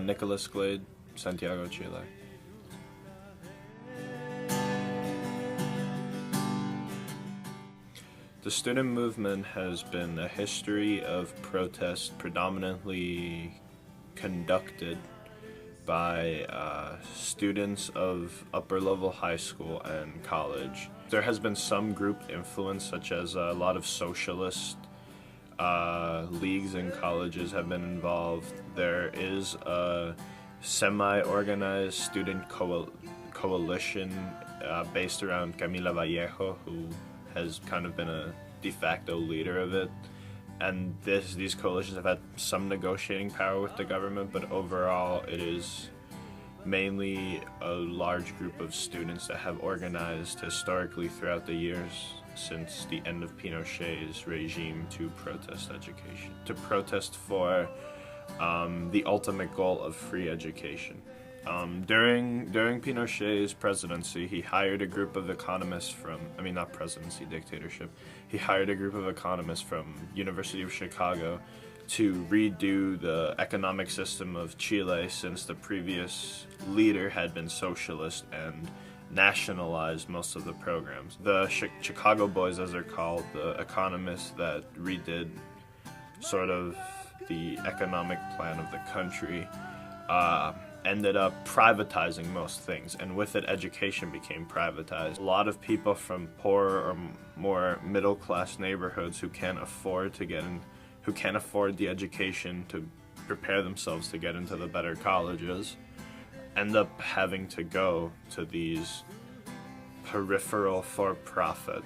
Nicholas Glade, Santiago, Chile. The student movement has been a history of protest predominantly conducted by students of upper-level high school and college. There has been some group influence, such as a lot of socialist leagues and colleges have been involved. There is a semi-organized student coalition based around Camila Vallejo, who has kind of been a de facto leader of it. And these coalitions have had some negotiating power with the government, but overall it is mainly a large group of students that have organized historically throughout the years since the end of Pinochet's regime to protest education, to protest for the ultimate goal of free education. During Pinochet's presidency, he hired a group of economists from, not presidency, dictatorship. He hired a group of economists from University of Chicago to redo the economic system of Chile, since the previous leader had been socialist and nationalized most of the programs. The Chicago Boys, as they're called, the economists that redid sort of the economic plan of the country, ended up privatizing most things, and with it education became privatized. A lot of people from poorer or more middle-class neighborhoods who can't afford the education to prepare themselves to get into the better colleges end up having to go to these peripheral for-profit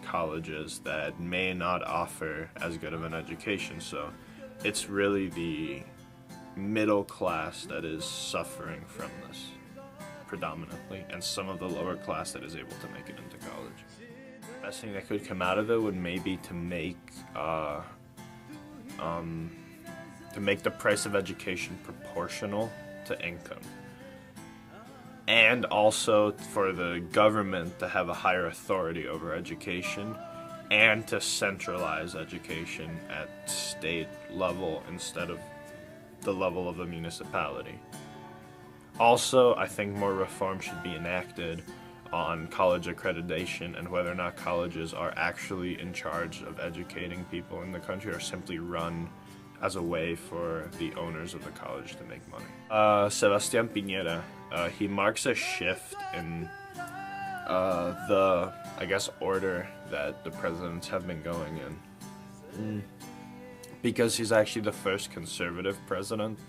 colleges that may not offer as good of an education. So it's really the middle class that is suffering from this predominantly, and some of the lower class that is able to make it into college. The best thing that could come out of it would maybe to make the price of education proportional to income, and also for the government to have a higher authority over education, and to centralize education at state level instead of the level of a municipality. Also, I think more reform should be enacted on college accreditation and whether or not colleges are actually in charge of educating people in the country, or simply run as a way for the owners of the college to make money. Sebastián Piñera, he marks a shift in the, order that the presidents have been going in. Because he's actually the first conservative president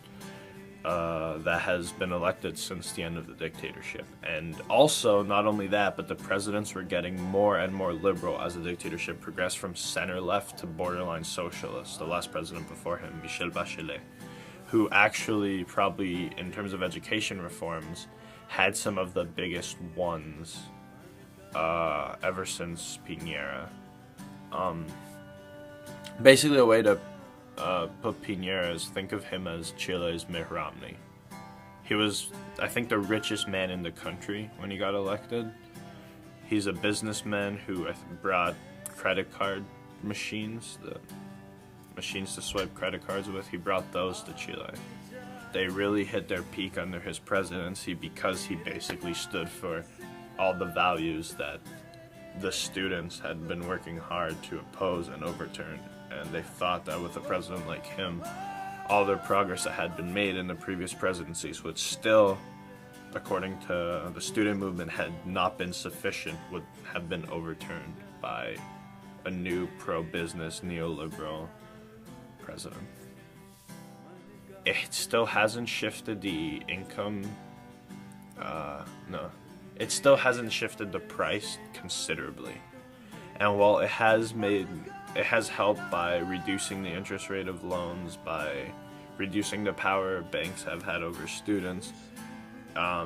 that has been elected since the end of the dictatorship. And also, not only that, but the presidents were getting more and more liberal as the dictatorship progressed from center-left to borderline socialist. The last president before him, Michel Bachelet, who actually probably, in terms of education reforms, had some of the biggest ones ever since Piñera. Basically, a way to put Piñera is, think of him as Chile's Mitt Romney. He was, I think, the richest man in the country when he got elected. He's a businessman who brought credit card machines, the machines to swipe credit cards with. He brought those to Chile. They really hit their peak under his presidency because he basically stood for all the values that the students had been working hard to oppose and overturn. And they thought that with a president like him, all their progress that had been made in the previous presidencies, which still, according to the student movement, had not been sufficient, would have been overturned by a new pro-business neoliberal president. It still hasn't shifted the income, it still hasn't shifted the price considerably. And while it has helped by reducing the interest rate of loans, by reducing the power banks have had over students,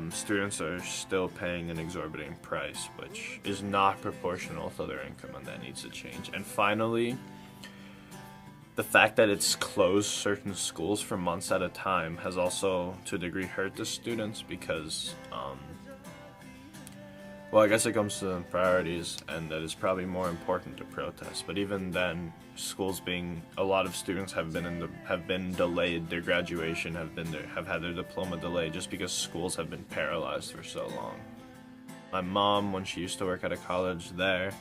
students are still paying an exorbitant price, which is not proportional to their income, and that needs to change. And finally, the fact that it's closed certain schools for months at a time has also, to a degree, hurt the students, because Well, I guess it comes to priorities, and that it's probably more important to protest. But even then, a lot of students have been delayed. Their graduation have had their diploma delayed just because schools have been paralyzed for so long. My mom, when she used to work at a college there,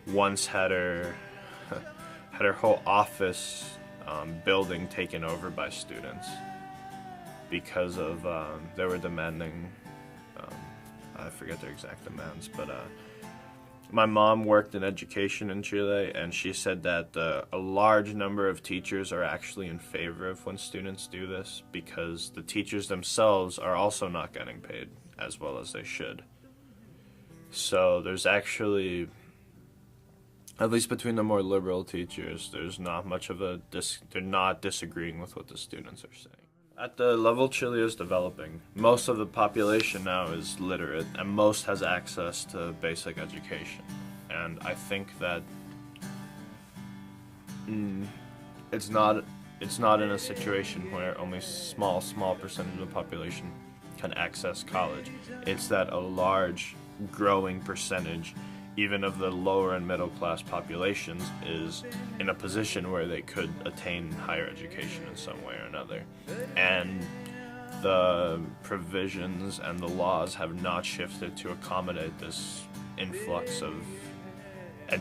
once had her had her whole office building taken over by students because of they were demanding. I forget their exact demands, but my mom worked in education in Chile, and she said that a large number of teachers are actually in favor of when students do this because the teachers themselves are also not getting paid as well as they should. So there's actually, at least between the more liberal teachers, there's not much of they're not disagreeing with what the students are saying. At the level Chile is developing, most of the population now is literate, and most has access to basic education. And I think that it's not in a situation where only small percentage of the population can access college. It's that a large, growing percentage, even of the lower and middle class populations, is in a position where they could attain higher education in some way or another. And the provisions and the laws have not shifted to accommodate this influx of an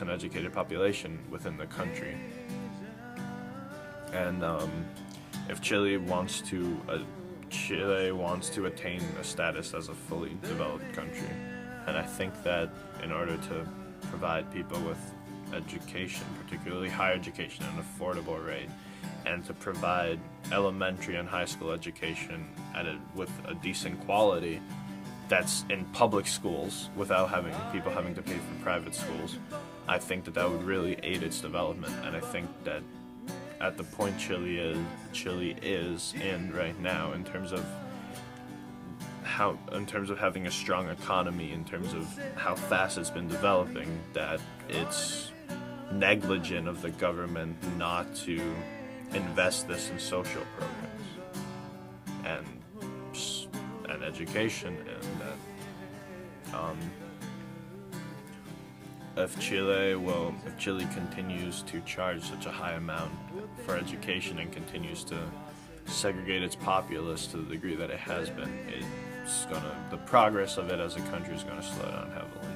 educated population within the country. And if Chile wants to attain a status as a fully developed country, and I think that in order to provide people with education, particularly higher education at an affordable rate, and to provide elementary and high school education with a decent quality that's in public schools without people having to pay for private schools, I think that would really aid its development. And I think that at the point Chile is in right now, in terms of having a strong economy, in terms of how fast it's been developing, that it's negligent of the government not to invest this in social programs and education, and that if Chile continues to charge such a high amount for education and continues to segregate its populace to the degree that it has been, the progress of it as a country is going to slow down heavily.